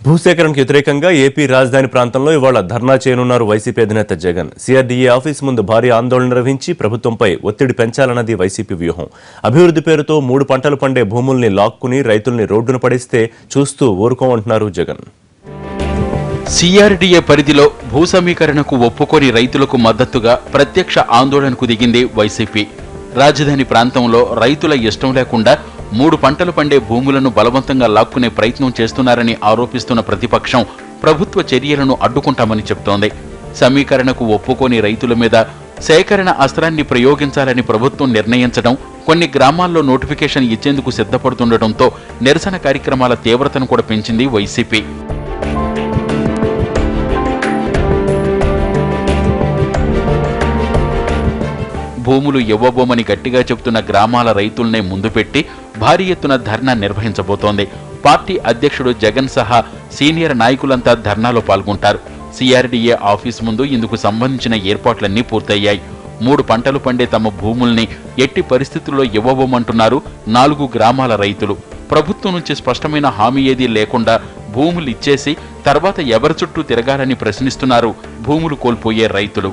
భూసేకరణకు వ్యతిరేకంగా ఏపీ రాజధాని ప్రాంతంలో ఇవాళ ధర్నా చేయనున్నారు వైసీపీ అధినేత జగన్. సిఆర్డీఏ ఆఫీస్ ముందు భారీ ఆందోళన నిర్వహించి ప్రభుత్వంపై ఒత్తిడి పెంచాలన్నది వైసీపీ వ్యూహం. అభివృద్ధి పేరుతో 3 పంటలు పండే భూముల్ని లాక్కుని రైతుల్ని రోడ్డున పడేస్తే చూస్తూ ఊరుకోమంటున్నారు జగన్. సిఆర్డీఏ పరిధిలో భూ సమీకరణకు ఒప్పుకోని రైతులకు మద్దతుగా ప్రత్యక్ష ఆందోళనకు దిగింది వైసీపీ. రాజధాని ప్రాంతంలో రైతుల ఇష్టం లేకుండా 3 పంటలు పండే భూములను బలవంతంగా లాక్కునే ప్రయత్నం చేస్తున్నారని ఆరోపిస్తున్న ప్రతిపక్షం ప్రభుత్వ చర్యలను అడ్డుకుంటామని చెబుతోంది. సమీకరణకు ఒప్పుకోని రైతుల మీద సేకరణ అస్త్రాన్ని ప్రయోగించాలని ప్రభుత్వం నిర్ణయించడం, కొన్ని గ్రామాల్లో నోటిఫికేషన్ ఇచ్చేందుకు సిద్ధపడుతుండటంతో నిరసన కార్యక్రమాల తీవ్రతను కూడా పెంచింది వైసీపీ. భూములు ఇవ్వబోమని గట్టిగా చెబుతున్న గ్రామాల రైతుల్నే ముందు పెట్టి భారీ ఎత్తున ధర్నా నిర్వహించబోతోంది. పార్టీ అధ్యక్షుడు జగన్ సహా సీనియర్ నాయకులంతా ధర్నాలో పాల్గొంటారు. సిఆర్డీఏ ఆఫీస్ ముందు ఇందుకు సంబంధించిన ఏర్పాట్లన్నీ పూర్తయ్యాయి. 3 పంటలు పండే తమ భూముల్ని ఎట్టి పరిస్థితుల్లో ఇవ్వబోమంటున్నారు 4 గ్రామాల రైతులు. ప్రభుత్వం నుంచి స్పష్టమైన హామీ ఏదీ లేకుండా భూములు ఇచ్చేసి తర్వాత ఎవరి చుట్టూ తిరగాలని ప్రశ్నిస్తున్నారు భూములు కోల్పోయే రైతులు.